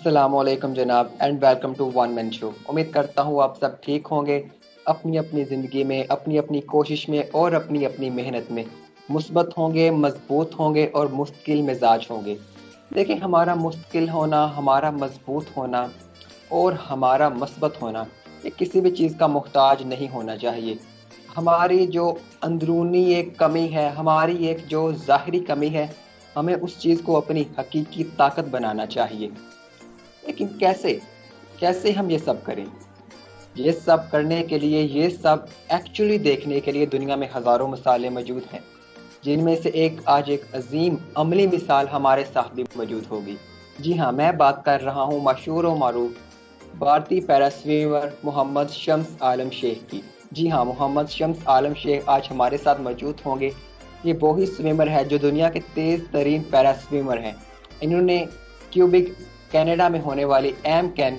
अस्सलामुअलैकुम जनाब and welcome to one man show. उम्मीद करता हूँ आप सब ठीक होंगे, अपनी अपनी ज़िंदगी में, अपनी अपनी कोशिश में और अपनी अपनी मेहनत में मुस्बत होंगे, मजबूत होंगे और मुस्तकिल मिजाज होंगे। देखिए, हमारा मुस्तकिल होना, हमारा मजबूत होना और हमारा मस्बत होना, ये किसी भी चीज़ का मोहताज नहीं होना चाहिए। हमारी जो अंदरूनी एक कमी है, हमारी एक जो ज़ाहिरी कमी है, हमें उस चीज़ को अपनी हकीकी ताकत बनाना चाहिए। लेकिन कैसे कैसे हम ये सब करें? ये सब करने के लिए, ये सब एक्चुअली देखने के लिए दुनिया में हज़ारों मिसालें मौजूद हैं, जिनमें से आज एक अजीम अमली मिसाल हमारे साथ भी मौजूद होगी। जी हाँ, मैं बात कर रहा हूँ मशहूर व मारूफ भारतीय पैरा स्विमर मोहम्मद शम्स आलम शेख की। जी हाँ, मोहम्मद शम्स आलम शेख आज हमारे साथ मौजूद होंगे। ये वही स्विमर है जो दुनिया के तेज़ तरीन पैरा स्विमर हैं। इन्होंने क्यूबिक कनाडा में होने वाली एम कैन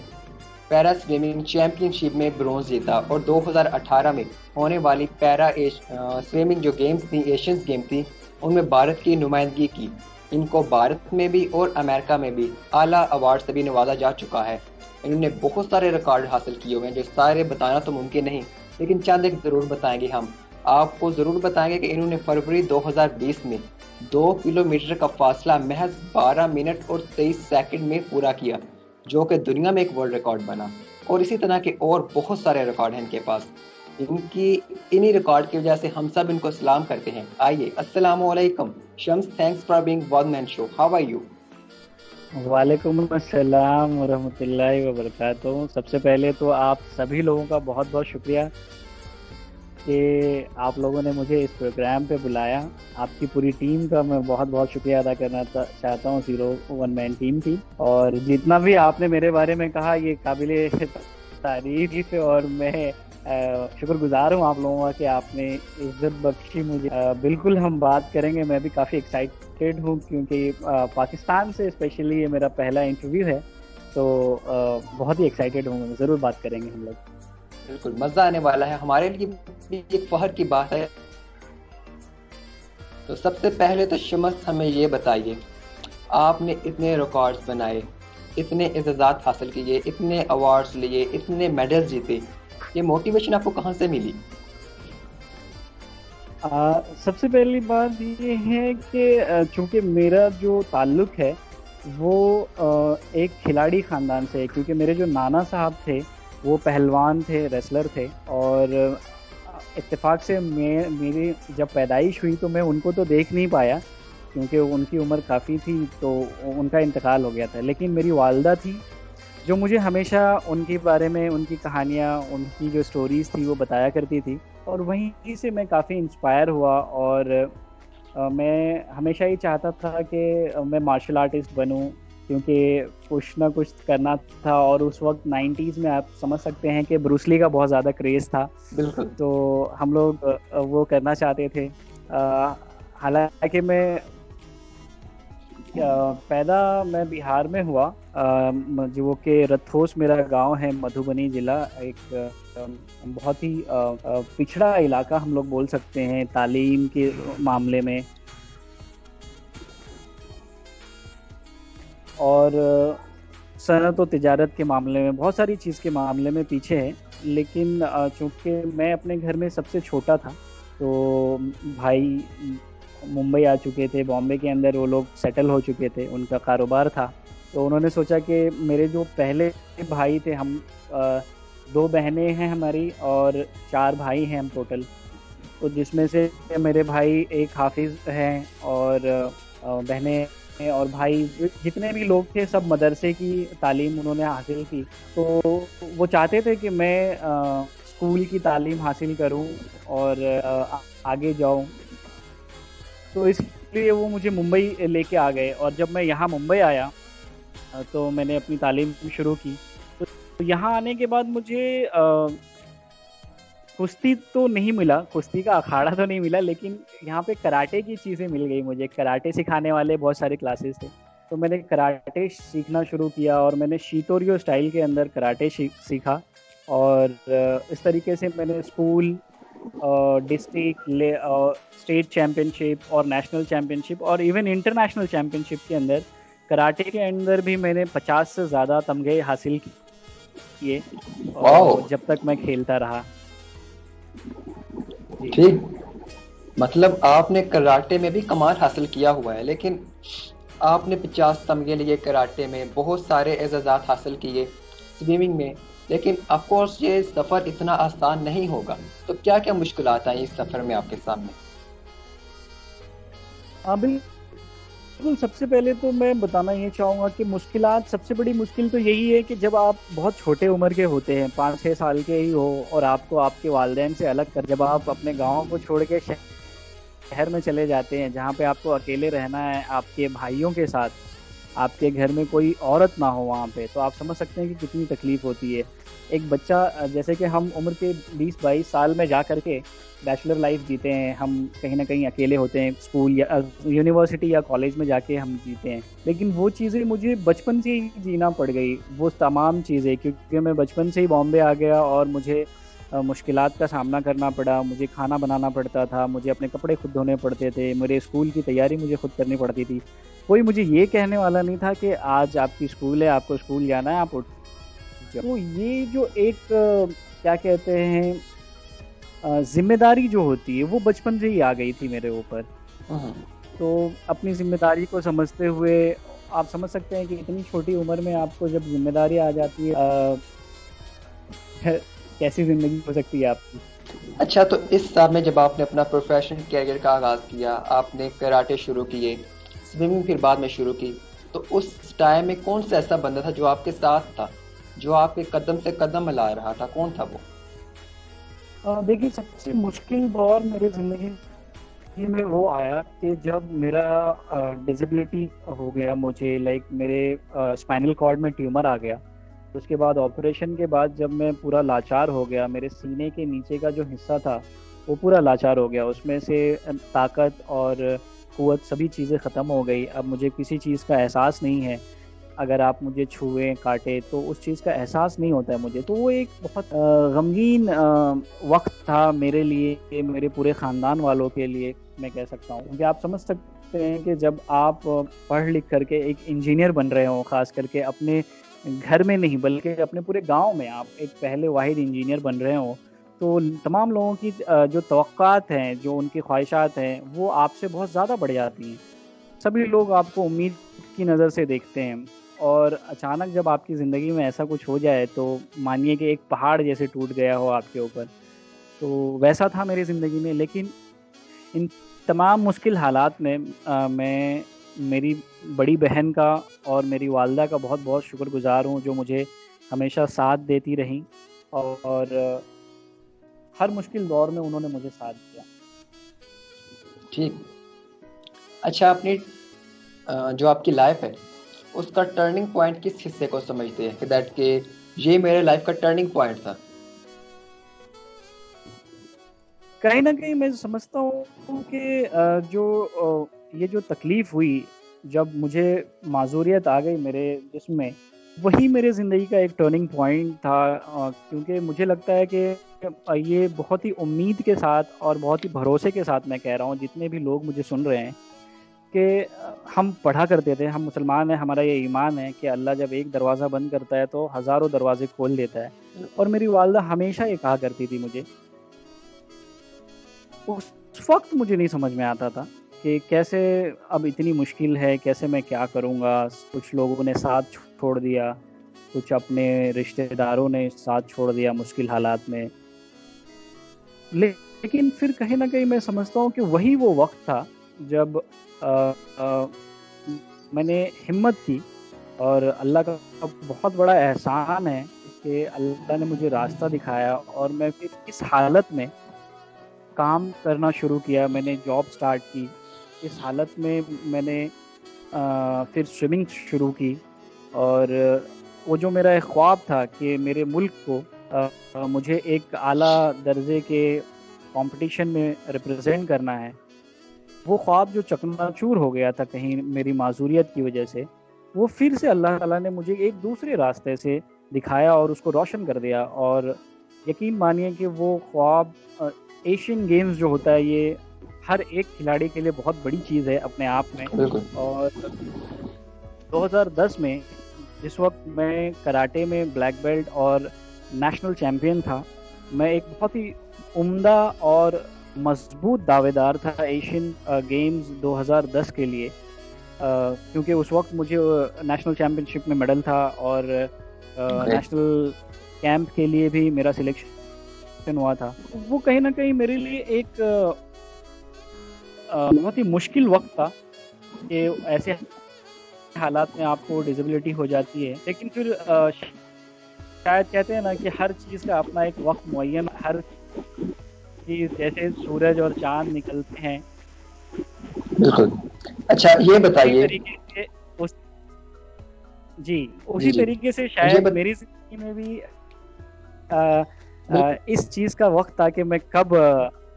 पैरा स्विमिंग चैंपियनशिप में ब्रॉन्ज जीता और 2018 में होने वाली स्विमिंग जो गेम्स थी, एशियंस गेम थी, उनमें भारत की नुमाइंदगी की। इनको भारत में भी और अमेरिका में भी आला अवार्ड से भी नवाजा जा चुका है। इन्होंने बहुत सारे रिकॉर्ड हासिल किए हुए हैं, जो सारे बताना तो मुमकिन नहीं, लेकिन चंद एक ज़रूर बताएंगे। हम आपको ज़रूर बताएंगे कि इन्होंने फरवरी 2020 में 2 किलोमीटर का फासला महज 12 मिनट और 23 सेकंड में पूरा किया, जो कि दुनिया में एक वर्ल्ड रिकॉर्ड बना। और इसी तरह के और बहुत सारे रिकॉर्ड हैं इनके पास। इनकी इन्हीं रिकॉर्ड की वजह से हम सब इनको सलाम करते हैं। आइए, अस्सलाम वालेकुम Shams, thanks for being one man show, how are you? वालेकुम अस्सलाम वरहमतुल्लाहि वबरकातुहू। सबसे पहले तो आप सभी लोगों का बहुत बहुत शुक्रिया कि आप लोगों ने मुझे इस प्रोग्राम पे बुलाया। आपकी पूरी टीम का मैं बहुत बहुत शुक्रिया अदा करना चाहता हूँ, 01 मैन टीम की। और जितना भी आपने मेरे बारे में कहा, ये काबिले तारीफ है और मैं शुक्रगुजार हूँ आप लोगों का कि आपने इज्जत बख्शी मुझे। बिल्कुल हम बात करेंगे। मैं भी काफ़ी एक्साइटेड हूँ क्योंकि पाकिस्तान से स्पेशली ये मेरा पहला इंटरव्यू है, तो बहुत ही एक्साइटेड हूँ। ज़रूर बात करेंगे हम लोग। बिल्कुल मज़ा आने वाला है, हमारे लिए भी एक फख्र की बात है। तो सबसे पहले तो शम्स, हमें ये बताइए, आपने इतने रिकॉर्ड्स बनाए, इतने एजाज़ात हासिल किए, इतने अवार्ड्स लिए, इतने मेडल्स जीते, ये मोटिवेशन आपको कहाँ से मिली? सबसे पहली बात ये है कि चूंकि मेरा जो ताल्लुक है वो एक खिलाड़ी ख़ानदान से है, क्योंकि मेरे जो नाना साहब थे वो पहलवान थे, रेसलर थे। और इत्तेफाक से मेरी जब पैदाइश हुई तो मैं उनको तो देख नहीं पाया क्योंकि उनकी उम्र काफ़ी थी, तो उनका इंतकाल हो गया था। लेकिन मेरी वालदा थी जो मुझे हमेशा उनके बारे में, उनकी कहानियाँ, उनकी जो स्टोरीज़ थी वो बताया करती थी। और वहीं से मैं काफ़ी इंस्पायर हुआ और मैं हमेशा ही चाहता था कि मैं मार्शल आर्टिस्ट बनूं, क्योंकि कुछ ना कुछ करना था। और उस वक्त 90s में आप समझ सकते हैं कि ब्रूसली का बहुत ज़्यादा क्रेज़ था, बिल्कुल। तो हम लोग वो करना चाहते थे। हालांकि मैं पैदा मैं बिहार में हुआ, जो कि रथोस मेरा गांव है, मधुबनी ज़िला। एक बहुत ही पिछड़ा इलाका हम लोग बोल सकते हैं तालीम के मामले में। और सनत और तिजारत के मामले में, बहुत सारी चीज़ के मामले में पीछे है। लेकिन चूँकि मैं अपने घर में सबसे छोटा था, तो भाई मुंबई आ चुके थे, बॉम्बे के अंदर वो लोग सेटल हो चुके थे, उनका कारोबार था। तो उन्होंने सोचा कि मेरे जो पहले भाई थे, हम 2 बहनें हैं हमारी और 4 भाई हैं हम टोटल। तो जिसमें से मेरे भाई एक हाफिज़ हैं और बहनें हैं, और भाई जितने भी लोग थे सब मदरसे की तालीम उन्होंने हासिल की। तो वो चाहते थे कि मैं स्कूल की तालीम हासिल करूं और आगे जाऊं। तो इसलिए वो मुझे मुंबई लेके आ गए, और जब मैं यहाँ मुंबई आया तो मैंने अपनी तालीम शुरू की। तो यहाँ आने के बाद मुझे कुश्ती तो नहीं मिला, कुश्ती का अखाड़ा तो नहीं मिला, लेकिन यहाँ पे कराटे की चीज़ें मिल गई मुझे। कराटे सिखाने वाले बहुत सारे क्लासेस थे, तो मैंने कराटे सीखना शुरू किया और मैंने शीतोरियो स्टाइल के अंदर कराटे सीखा। और इस तरीके से मैंने स्कूल, डिस्ट्रिक्ट, स्टेट चैम्पियनशिप और नेशनल चैम्पियनशिप और इवन इंटरनेशनल चैम्पियनशिप के अंदर कराटे के अंदर भी मैंने 50 से ज़्यादा तमगे हासिल किए, वाओ। और जब तक मैं खेलता रहा। जी। ठीक, मतलब आपने कराटे में भी कमाल हासिल किया हुआ है, लेकिन आपने 50 तमगे लिए कराटे में, बहुत सारे एजाज़ात हासिल किए स्विमिंग में, लेकिन ऑफ कोर्स ये सफ़र इतना आसान नहीं होगा। तो क्या क्या मुश्किलात आई इस सफ़र में आपके सामने? हाँ बिल्कुल, सबसे पहले तो मैं बताना ये चाहूँगा कि मुश्किलात, सबसे बड़ी मुश्किल तो यही है कि जब आप बहुत छोटे उम्र के होते हैं, 5-6 साल के ही हो, और आपको आपके वालिदैन से अलग कर, जब आप अपने गाँव को छोड़ के शहर में चले जाते हैं जहाँ पे आपको अकेले रहना है आपके भाइयों के साथ, आपके घर में कोई औरत ना हो वहाँ पे, तो आप समझ सकते हैं कि कितनी तकलीफ होती है। एक बच्चा जैसे कि हम उम्र के 20-22 साल में जा करके बैचलर लाइफ जीते हैं, हम कहीं ना कहीं अकेले होते हैं, स्कूल या यूनिवर्सिटी या कॉलेज में जाके हम जीते हैं, लेकिन वो चीज़ें मुझे बचपन से ही जीना पड़ गई, वो तमाम चीज़ें, क्योंकि मैं बचपन से ही बॉम्बे आ गया और मुझे मुश्किलात का सामना करना पड़ा। मुझे खाना बनाना पड़ता था, मुझे अपने कपड़े खुद धोने पड़ते थे, मेरे स्कूल की तैयारी मुझे खुद करनी पड़ती थी। कोई मुझे ये कहने वाला नहीं था कि आज आपकी स्कूल है, आपको स्कूल जाना है, आप उठ जाओ। तो ये जो एक क्या कहते हैं, जिम्मेदारी जो होती है वो बचपन से ही आ गई थी मेरे ऊपर। हम्म। तो अपनी जिम्मेदारी को समझते हुए आप समझ सकते हैं कि इतनी छोटी उम्र में आपको जब जिम्मेदारी आ जाती है, कैसी जिंदगी हो सकती है आपकी। अच्छा, तो इस साल में जब आपने अपना प्रोफेशनल कैरियर का आगाज़ किया, आपने कराटे शुरू किए, स्विमिंग फिर बाद में शुरू की, तो उस टाइम में कौन सा ऐसा बंदा था जो आपके साथ था, जो आपके कदम से कदम मिला रहा था, कौन था वो? देखिए, सबसे मुश्किल दौर मेरी ज़िंदगी में वो आया कि जब मेरा डिसेबिलिटी हो गया, मुझे लाइक मेरे स्पाइनल कॉर्ड में ट्यूमर आ गया। उसके बाद ऑपरेशन के बाद जब मैं पूरा लाचार हो गया, मेरे सीने के नीचे का जो हिस्सा था वो पूरा लाचार हो गया, उसमें से ताकत और क़ुव्वत सभी चीज़ें ख़त्म हो गई। अब मुझे किसी चीज़ का एहसास नहीं है, अगर आप मुझे छुएं काटें तो उस चीज़ का एहसास नहीं होता है मुझे। तो वो एक बहुत गमगीन वक्त था मेरे लिए, मेरे पूरे ख़ानदान वालों के लिए मैं कह सकता हूँ, क्योंकि आप समझ सकते हैं कि जब आप पढ़ लिख करके एक इंजीनियर बन रहे हो, ख़ास करके अपने घर में नहीं बल्कि अपने पूरे गांव में आप एक पहले वाहिद इंजीनियर बन रहे हो, तो तमाम लोगों की जो तवक्कात हैं, जो उनकी ख्वाहिशात हैं, वो आपसे बहुत ज़्यादा बढ़ जाती हैं। सभी लोग आपको उम्मीद की नज़र से देखते हैं, और अचानक जब आपकी ज़िंदगी में ऐसा कुछ हो जाए तो मानिए कि एक पहाड़ जैसे टूट गया हो आपके ऊपर। तो वैसा था मेरी ज़िंदगी में, लेकिन इन तमाम मुश्किल हालात में मैं मेरी बड़ी बहन का और मेरी वालदा का बहुत बहुत शुक्रगुज़ार हूँ, जो मुझे हमेशा साथ देती रहीं, और हर मुश्किल दौर में उन्होंने मुझे साथ दिया। ठीक। अच्छा, अपनी जो आपकी लाइफ है उसका टर्निंग पॉइंट किस हिस्से को समझते हैं कि दैट के ये मेरे लाइफ का टर्निंग पॉइंट था? कहीं ना कहीं मैं समझता हूँ कि ये जो तकलीफ हुई, जब मुझे माजूरियत आ गई मेरे जिस्म में, वही मेरे ज़िंदगी का एक टर्निंग पॉइंट था, क्योंकि मुझे लगता है कि ये बहुत ही उम्मीद के साथ और बहुत ही भरोसे के साथ मैं कह रहा हूँ, जितने भी लोग मुझे सुन रहे हैं, कि हम पढ़ा करते थे, हम मुसलमान हैं, हमारा ये ईमान है कि अल्लाह जब एक दरवाज़ा बंद करता है तो हज़ारों दरवाजे खोल देता है। और मेरी वालदा हमेशा ये कहा करती थी मुझे। उस वक्त मुझे नहीं समझ में आता था कि कैसे, अब इतनी मुश्किल है, कैसे मैं क्या करूँगा। कुछ लोगों ने साथ छोड़ दिया, कुछ अपने रिश्तेदारों ने साथ छोड़ दिया मुश्किल हालात में, लेकिन फिर कहीं ना कहीं मैं समझता हूँ कि वही वो वक्त था जब अ, अ, मैंने हिम्मत की, और अल्लाह का बहुत बड़ा एहसान है कि अल्लाह ने मुझे रास्ता दिखाया, और मैं फिर इस हालत में काम करना शुरू किया, मैंने जॉब स्टार्ट की। इस हालत में मैंने फिर स्विमिंग शुरू की, और वो जो मेरा एक ख्वाब था कि मेरे मुल्क को मुझे एक आला दर्जे के कंपटीशन में रिप्रेजेंट करना है, वो ख्वाब जो चकनाचूर हो गया था कहीं मेरी माजूरियत की वजह से, वो फिर से अल्लाह ताला ने मुझे एक दूसरे रास्ते से दिखाया और उसको रोशन कर दिया। और यकीन मानिए कि वो ख्वाब, एशियन गेम्स जो होता है, ये हर एक खिलाड़ी के लिए बहुत बड़ी चीज़ है अपने आप में। बिल्कुल। और 2010 में जिस वक्त मैं कराटे में ब्लैक बेल्ट और नेशनल चैम्पियन था, मैं एक बहुत ही उम्दा और मजबूत दावेदार था एशियन गेम्स 2010 के लिए, क्योंकि उस वक्त मुझे नेशनल चैम्पियनशिप में मेडल था और ग्रेट। नेशनल कैंप के लिए भी मेरा सिलेक्शन हुआ था। वो कहीं ना कहीं मेरे लिए एक बहुत ही मुश्किल वक्त था कि ऐसे हालात में आपको डिसेबिलिटी हो जाती है, लेकिन फिर शायद कहते हैं ना कि हर चीज़ का अपना एक वक्त मुअय्यन, हर चीज़ जैसे सूरज और चांद निकलते हैं बिल्कुल। अच्छा ये उसी बताइए। तरीके से उस जी जी उसी जी। तरीके से ये शायद बत मेरी जिंदगी में भी अ, बिल्कुल। इस चीज़ का वक्त था कि मैं कब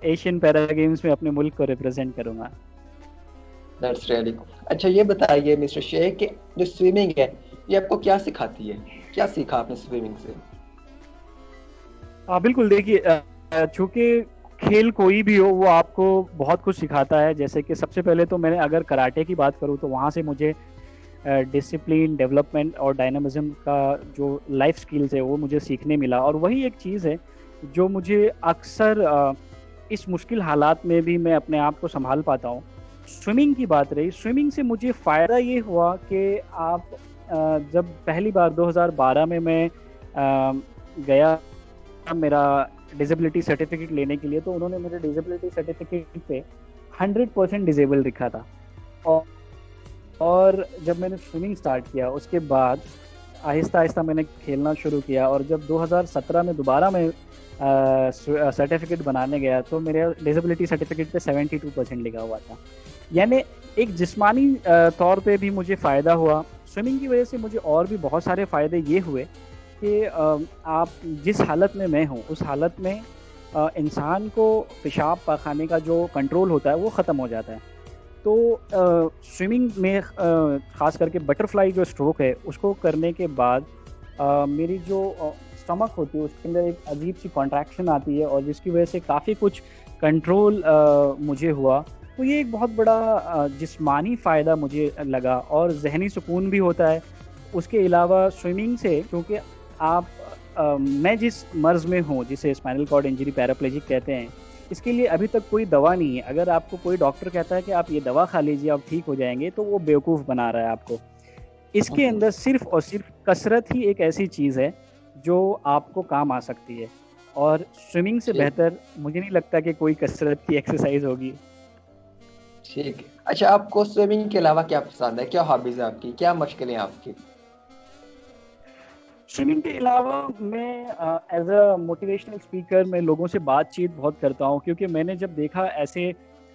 एशियन पैरा गेम्स में अपने मुल्क को रिप्रेजेंट करूंगा। That's really. अच्छा ये बताइए मिस्टर शेख कि जो स्विमिंग है ये आपको क्या सिखाती है? क्या सीखा आपने स्विमिंग से? हाँ बिल्कुल, देखिए चूंकि खेल कोई भी हो वो आपको बहुत कुछ सिखाता है। जैसे कि सबसे पहले तो मैंने अगर कराटे की बात करूँ तो वहाँ से मुझे डिसिप्लिन, डेवलपमेंट और डायनामिज्म का जो लाइफ स्किल्स है वो मुझे सीखने मिला, और वही एक चीज़ है जो मुझे अक्सर इस मुश्किल हालात में भी मैं अपने आप को संभाल पाता हूँ। स्विमिंग की बात रही, स्विमिंग से मुझे फ़ायदा ये हुआ कि आप जब पहली बार 2012 में मैं गया मेरा डिसेबिलिटी सर्टिफिकेट लेने के लिए, तो उन्होंने मेरे डिसेबिलिटी सर्टिफिकेट पे 100% डिसेबल लिखा था। और और जब मैंने स्विमिंग स्टार्ट किया उसके बाद आहिस्ता आहिस्ता मैंने खेलना शुरू किया, और जब 2017 में दोबारा मैं सर्टिफिकेट बनाने गया तो मेरे डिसेबिलिटी सर्टिफिकेट पे 72% लिखा हुआ था। यानी एक जिस्मानी तौर पे भी मुझे फ़ायदा हुआ। स्विमिंग की वजह से मुझे और भी बहुत सारे फ़ायदे ये हुए कि आप जिस हालत में मैं हूँ उस हालत में इंसान को पेशाब पाखाने का जो कंट्रोल होता है वो ख़त्म हो जाता है। तो स्विमिंग में ख़ास करके बटरफ्लाई जो स्ट्रोक है उसको करने के बाद मेरी जो स्टमक होती है उसके अंदर एक अजीब सी कॉन्ट्रैक्शन आती है, और जिसकी वजह से काफ़ी कुछ कंट्रोल मुझे हुआ। तो ये एक बहुत बड़ा जिस्मानी फ़ायदा मुझे लगा, और जहनी सुकून भी होता है। उसके अलावा स्विमिंग से, क्योंकि आप मैं जिस मर्ज़ में हूँ जिसे स्पाइनल कॉर्ड इंजरी पैराप्लेजिक कहते हैं, इसके लिए अभी तक कोई दवा नहीं है। अगर आपको कोई डॉक्टर कहता है कि आप ये दवा खा लीजिए आप ठीक हो जाएंगे, तो वो बेवकूफ़ बना रहा है आपको। इसके अंदर सिर्फ और सिर्फ कसरत ही एक ऐसी चीज़ है जो आपको काम आ सकती है, और स्विमिंग से ठीक। बेहतर मुझे नहीं लगता कि कोई कसरत की एक्सरसाइज होगी। ठीक है। अच्छा आपको स्विमिंग के अलावा क्या पसंद है? क्या हॉबीज है आपकी? क्या मशगलें हैं आपकी? स्विमिंग के अलावा मैं एज अ मोटिवेशनल स्पीकर मैं लोगों से बातचीत बहुत करता हूँ, क्योंकि मैंने जब देखा ऐसे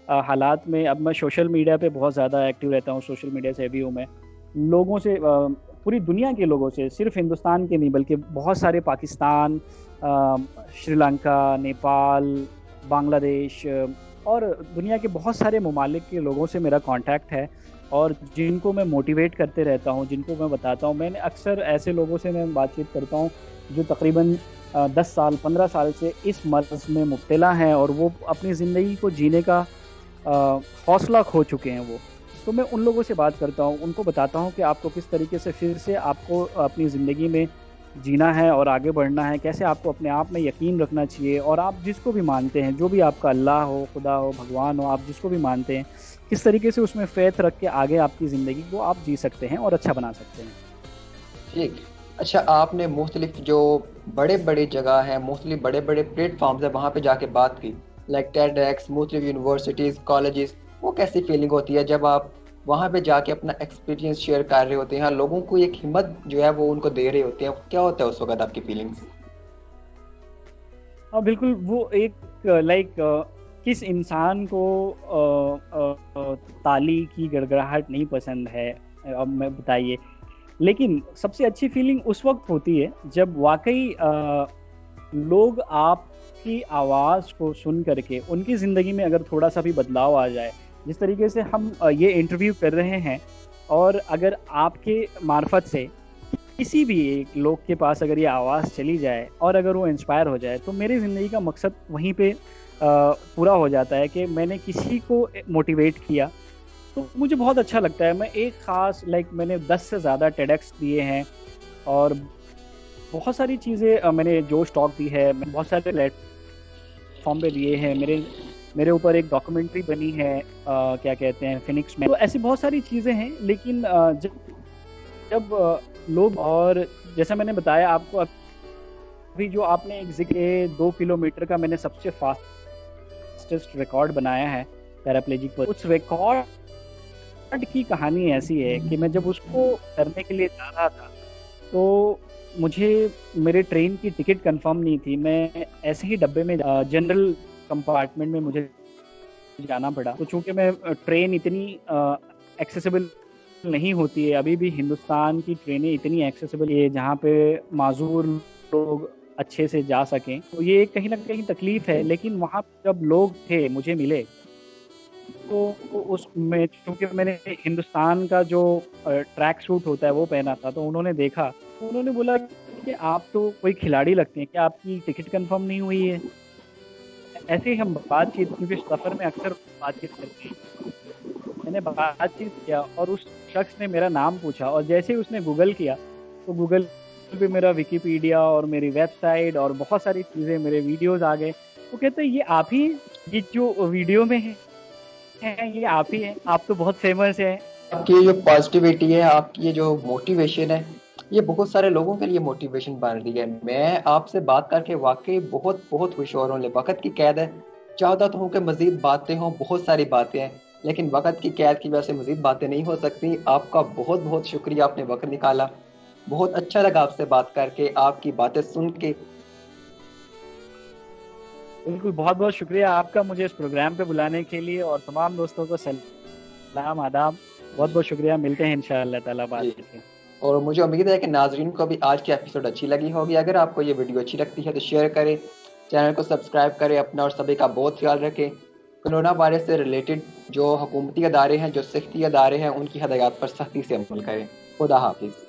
हालात में, अब मैं सोशल मीडिया पे बहुत ज़्यादा एक्टिव रहता हूँ, सोशल मीडिया से भी हूँ मैं, लोगों से पूरी दुनिया के लोगों से, सिर्फ हिंदुस्तान के नहीं बल्कि बहुत सारे पाकिस्तान, श्रीलंका, नेपाल, बांग्लादेश और दुनिया के बहुत सारे ममालिक के लोगों से मेरा कांटेक्ट है, और जिनको मैं मोटिवेट करते रहता हूँ, जिनको मैं बताता हूँ। मैंने अक्सर ऐसे लोगों से मैं बातचीत करता हूँ जो तकरीबन 10 साल 15 साल से इस मर्ज़ में मुब्तला हैं, और वो अपनी ज़िंदगी को जीने का हौसला खो चुके हैं वो। तो मैं उन लोगों से बात करता हूँ, उनको बताता हूँ कि आपको किस तरीके से फिर से आपको अपनी ज़िंदगी में जीना है और आगे बढ़ना है, कैसे आपको अपने आप में यकीन रखना चाहिए, और आप जिसको भी मानते हैं, जो भी आपका अल्लाह हो, खुदा हो, भगवान हो, आप जिसको भी मानते हैं, किस तरीके से उसमें फ़ेथ रख के आगे आपकी ज़िंदगी को आप जी सकते हैं और अच्छा बना सकते हैं। ठीक। अच्छा आपने मुख्तलिफ जो बड़े बड़े जगह हैं, मुख्तलिफ बड़े बड़े प्लेटफॉर्म्स हैं, वहाँ पे जाके बात की, लाइक टेडएक्स, मुख्तलिफ यूनिवर्सिटीज़, कॉलेजेस, वो कैसी फीलिंग होती है जब आप वहाँ पे जाके अपना एक्सपीरियंस शेयर कर रहे होते हैं, हाँ, लोगों को एक हिम्मत जो है वो उनको दे रहे होते हैं, क्या होता है उस वक्त आपकी फीलिंग्स? हाँ बिल्कुल, वो एक लाइक किस इंसान को ताली की गड़गड़ाहट नहीं पसंद है, अब मैं बताइए। लेकिन सबसे अच्छी फीलिंग उस वक्त होती है जब वाकई लोग आपकी आवाज़ को सुन करके उनकी ज़िंदगी में अगर थोड़ा सा भी बदलाव आ जाए। जिस तरीके से हम ये इंटरव्यू कर रहे हैं, और अगर आपके मार्फत से किसी भी एक लोग के पास अगर ये आवाज़ चली जाए और अगर वो इंस्पायर हो जाए, तो मेरी ज़िंदगी का मकसद वहीं पे पूरा हो जाता है कि मैंने किसी को मोटिवेट किया। तो मुझे बहुत अच्छा लगता है। मैं एक खास मैंने 10 से ज़्यादा टेडेक्स दिए हैं, और बहुत सारी चीज़ें मैंने जो स्टॉक दी है, मैं बहुत सारे प्लेटफॉर्म पे दिए हैं। मेरे मेरे ऊपर एक डॉक्यूमेंट्री बनी है, क्या कहते हैं, फिनिक्स में। तो ऐसी बहुत सारी चीज़ें हैं, लेकिन जब जब लोग, और जैसा मैंने बताया आपको अभी, जो आपने एक जिक्र 2 किलोमीटर का मैंने सबसे फास्टेस्ट रिकॉर्ड बनाया है पैराप्लेजिक पर, उस रिकॉर्ड की कहानी ऐसी है कि मैं जब उसको करने के लिए जा रहा था, तो मुझे मेरे ट्रेन की टिकट कंफर्म नहीं थी। मैं ऐसे ही डब्बे में, जनरल कंपार्टमेंट में मुझे जाना पड़ा। तो चूंकि मैं ट्रेन इतनी एक्सेसिबल नहीं होती है, अभी भी हिंदुस्तान की ट्रेनें इतनी एक्सेसिबल है जहाँ पे माजूर लोग अच्छे से जा सकें, तो ये कहीं ना कहीं तकलीफ है। लेकिन वहाँ जब लोग थे मुझे मिले, तो उसमें चूंकि मैंने हिंदुस्तान का जो ट्रैक सूट होता है वो पहना था, तो उन्होंने देखा, तो उन्होंने बोला कि आप तो कोई खिलाड़ी लगते हैं, क्या आपकी टिकट कंफर्म नहीं हुई है? ऐसे ही हम बातचीत, क्योंकि सफ़र में अक्सर बातचीत करते हैं, मैंने बातचीत किया और उस शख्स ने मेरा नाम पूछा, और जैसे ही उसने गूगल किया, तो गूगल पे मेरा विकिपीडिया और मेरी वेबसाइट और बहुत सारी चीज़ें, मेरे वीडियोस आ गए। वो कहते हैं, ये आप ही, ये जो वीडियो में है ये आप ही हैं, आप तो बहुत फेमस हैं। आपकी ये जो पॉजिटिविटी है, आपकी ये जो मोटिवेशन है, ये बहुत सारे लोगों के लिए मोटिवेशन बन रही है। मैं आपसे बात करके वाकई बहुत बहुत खुश हो रहा हूँ। वक्त की कैद है, चाहता तो हूँ कि मजीद बातें हों, बहुत सारी बातें हैं, लेकिन वक्त की कैद की वजह से मजीद बातें नहीं हो सकती। आपका बहुत बहुत शुक्रिया, आपने वक्त निकाला। बहुत अच्छा लगा आपसे बात करके, आपकी बातें सुन के। बिल्कुल, बहुत बहुत शुक्रिया आपका मुझे इस प्रोग्राम पे बुलाने के लिए, और तमाम दोस्तों को सलाम आदाब। बहुत बहुत शुक्रिया, मिलते हैं इंशाअल्लाह ताला बात जी, करके। और मुझे उम्मीद है कि नाजरीन को भी आज की एपिसोड अच्छी लगी होगी। अगर आपको ये वीडियो अच्छी लगती है तो शेयर करें, चैनल को सब्सक्राइब करें, अपना और सभी का बहुत ख्याल रखें। कोरोना वायरस से रिलेटेड जो हुकूमती अदारे हैं, जो सेहती अदारे हैं, उनकी हदायत पर सख्ती से अमल करें। खुदा हाफिज़।